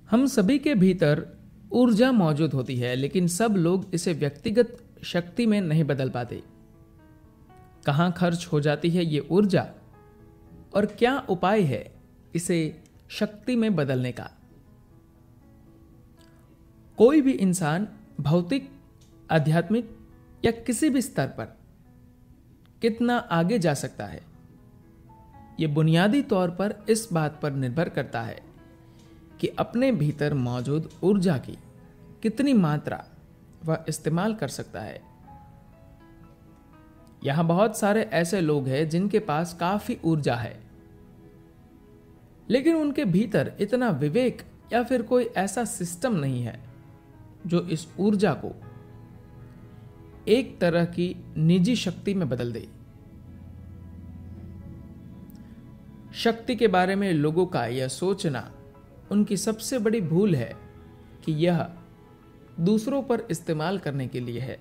हम सभी के भीतर ऊर्जा मौजूद होती है, लेकिन सब लोग इसे व्यक्तिगत शक्ति में नहीं बदल पाते। कहाँ खर्च हो जाती है ये ऊर्जा और क्या उपाय है इसे शक्ति में बदलने का? कोई भी इंसान भौतिक, आध्यात्मिक या किसी भी स्तर पर कितना आगे जा सकता है, यह बुनियादी तौर पर इस बात पर निर्भर करता है कि अपने भीतर मौजूद ऊर्जा की कितनी मात्रा वह इस्तेमाल कर सकता है। यहां बहुत सारे ऐसे लोग हैं जिनके पास काफी ऊर्जा है, लेकिन उनके भीतर इतना विवेक या फिर कोई ऐसा सिस्टम नहीं है जो इस ऊर्जा को एक तरह की निजी शक्ति में बदल दे। शक्ति के बारे में लोगों का यह सोचना उनकी सबसे बड़ी भूल है कि यह दूसरों पर इस्तेमाल करने के लिए है।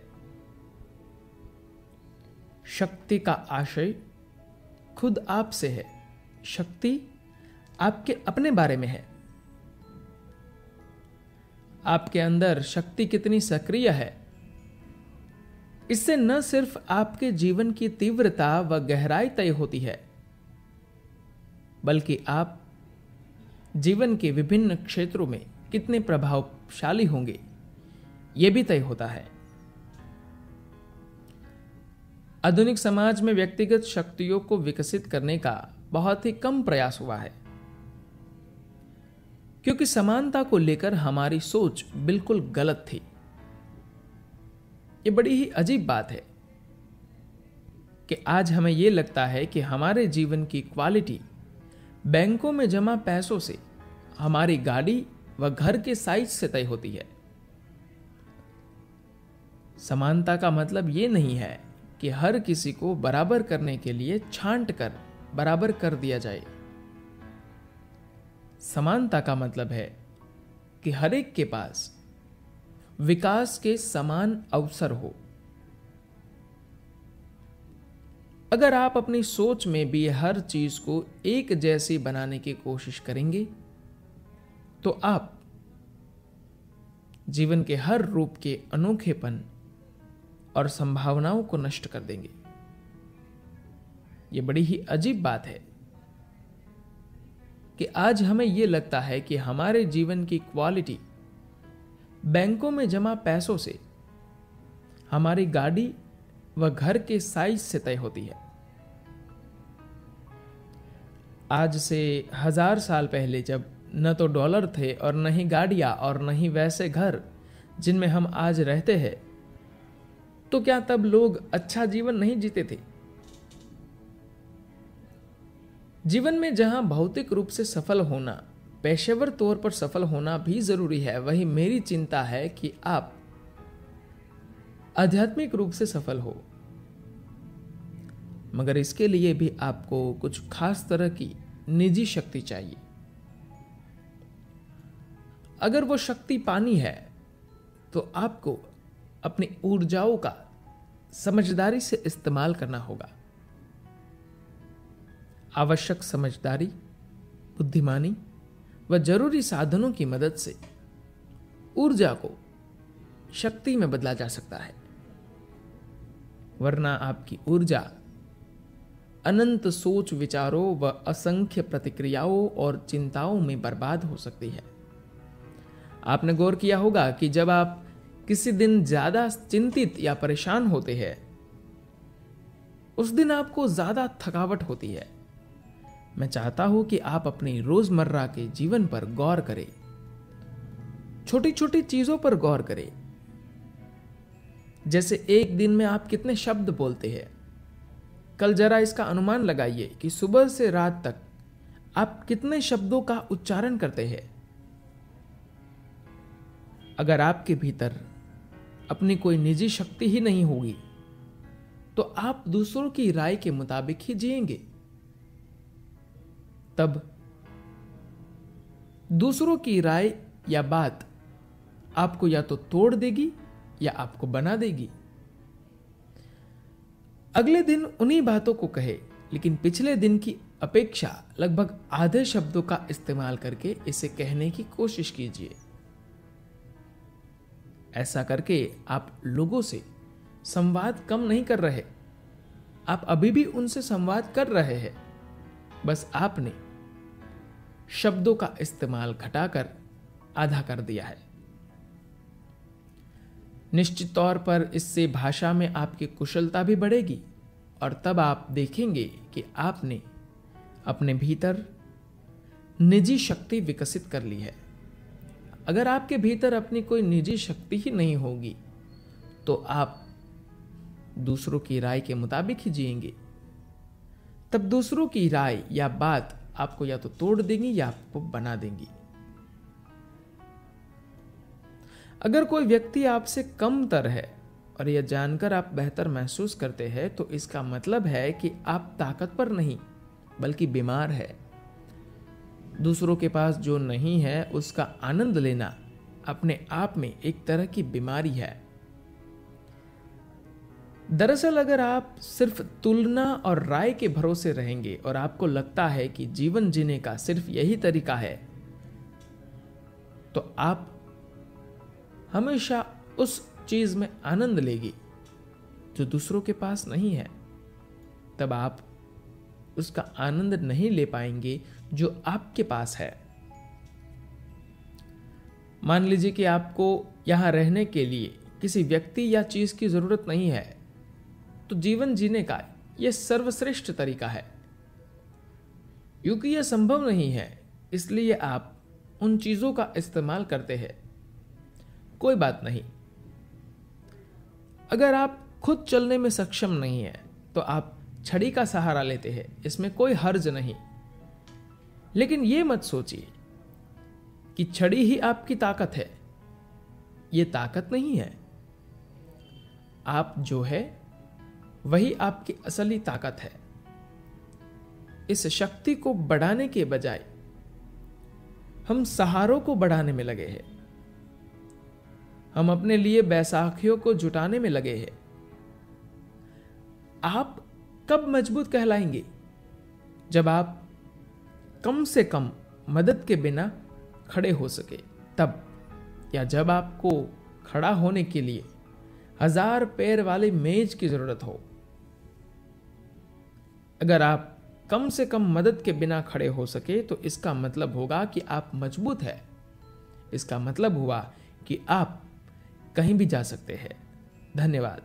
शक्ति का आशय खुद आप से है। शक्ति आपके अपने बारे में है। आपके अंदर शक्ति कितनी सक्रिय है, इससे न सिर्फ आपके जीवन की तीव्रता व गहराई तय होती है, बल्कि आप जीवन के विभिन्न क्षेत्रों में कितने प्रभावशाली होंगे यह भी तय होता है। आधुनिक समाज में व्यक्तिगत शक्तियों को विकसित करने का बहुत ही कम प्रयास हुआ है, क्योंकि समानता को लेकर हमारी सोच बिल्कुल गलत थी। यह बड़ी ही अजीब बात है कि आज हमें यह लगता है कि हमारे जीवन की क्वालिटी बैंकों में जमा पैसों से, हमारी गाड़ी व घर के साइज से तय होती है। समानता का मतलब यह नहीं है कि हर किसी को बराबर करने के लिए छांट कर बराबर कर दिया जाए। समानता का मतलब है कि हर एक के पास विकास के समान अवसर हो। अगर आप अपनी सोच में भी हर चीज को एक जैसी बनाने की कोशिश करेंगे, तो आप जीवन के हर रूप के अनोखेपन और संभावनाओं को नष्ट कर देंगे। यह बड़ी ही अजीब बात है कि आज हमें यह लगता है कि हमारे जीवन की क्वालिटी बैंकों में जमा पैसों से, हमारी गाड़ी व घर के साइज से तय होती है। आज से 1000 साल पहले जब न तो डॉलर थे और न ही गाड़ियां और न ही वैसे घर जिनमें हम आज रहते हैं, तो क्या तब लोग अच्छा जीवन नहीं जीते थे? जीवन में जहां भौतिक रूप से सफल होना, पेशेवर तौर पर सफल होना भी जरूरी है, वही मेरी चिंता है कि आप आध्यात्मिक रूप से सफल हो। मगर इसके लिए भी आपको कुछ खास तरह की निजी शक्ति चाहिए। अगर वो शक्ति पानी है, तो आपको अपनी ऊर्जाओं का समझदारी से इस्तेमाल करना होगा। आवश्यक समझदारी, बुद्धिमानी व जरूरी साधनों की मदद से ऊर्जा को शक्ति में बदला जा सकता है, वरना आपकी ऊर्जा अनंत सोच विचारों व असंख्य प्रतिक्रियाओं और चिंताओं में बर्बाद हो सकती है। आपने गौर किया होगा कि जब आप किसी दिन ज्यादा चिंतित या परेशान होते हैं, उस दिन आपको ज्यादा थकावट होती है। मैं चाहता हूं कि आप अपनी रोजमर्रा के जीवन पर गौर करें, छोटी छोटी चीजों पर गौर करें। जैसे एक दिन में आप कितने शब्द बोलते हैं। कल जरा इसका अनुमान लगाइए कि सुबह से रात तक आप कितने शब्दों का उच्चारण करते हैं। अगर आपके भीतर अपनी कोई निजी शक्ति ही नहीं होगी, तो आप दूसरों की राय के मुताबिक ही जिएंगे। तब दूसरों की राय या बात आपको या तो तोड़ देगी या आपको बना देगी। अगले दिन उन्हीं बातों को कहे, लेकिन पिछले दिन की अपेक्षा लगभग आधे शब्दों का इस्तेमाल करके इसे कहने की कोशिश कीजिए। ऐसा करके आप लोगों से संवाद कम नहीं कर रहे, आप अभी भी उनसे संवाद कर रहे हैं, बस आपने शब्दों का इस्तेमाल घटाकर आधा कर दिया है। निश्चित तौर पर इससे भाषा में आपकी कुशलता भी बढ़ेगी और तब आप देखेंगे कि आपने अपने भीतर निजी शक्ति विकसित कर ली है। अगर आपके भीतर अपनी कोई निजी शक्ति ही नहीं होगी तो आप दूसरों की राय के मुताबिक ही जिएंगे। तब दूसरों की राय या बात आपको या तो तोड़ देंगी या आपको बना देंगी। अगर कोई व्यक्ति आपसे कमतर है और यह जानकर आप बेहतर महसूस करते हैं तो इसका मतलब है कि आप ताकतवर नहीं बल्कि बीमार है। दूसरों के पास जो नहीं है उसका आनंद लेना अपने आप में एक तरह की बीमारी है। दरअसल अगर आप सिर्फ तुलना और राय के भरोसे रहेंगे और आपको लगता है कि जीवन जीने का सिर्फ यही तरीका है, तो आप हमेशा उस चीज में आनंद लेगी जो दूसरों के पास नहीं है। तब आप उसका आनंद नहीं ले पाएंगे जो आपके पास है। मान लीजिए कि आपको यहां रहने के लिए किसी व्यक्ति या चीज की जरूरत नहीं है, तो जीवन जीने का यह सर्वश्रेष्ठ तरीका है। क्योंकि यह संभव नहीं है इसलिए आप उन चीजों का इस्तेमाल करते हैं। कोई बात नहीं, अगर आप खुद चलने में सक्षम नहीं है तो आप छड़ी का सहारा लेते हैं, इसमें कोई हर्ज नहीं। लेकिन यह मत सोचिए कि छड़ी ही आपकी ताकत है। यह ताकत नहीं है। आप जो है वही आपकी असली ताकत है। इस शक्ति को बढ़ाने के बजाय हम सहारों को बढ़ाने में लगे हैं। हम अपने लिए बैसाखियों को जुटाने में लगे हैं। आप कब मजबूत कहलाएंगे? जब आप कम से कम मदद के बिना खड़े हो सके तब, या जब आपको खड़ा होने के लिए 1000 पैर वाली मेज की जरूरत हो। अगर आप कम से कम मदद के बिना खड़े हो सके तो इसका मतलब होगा कि आप मजबूत हैं। इसका मतलब हुआ कि आप कहीं भी जा सकते हैं। धन्यवाद।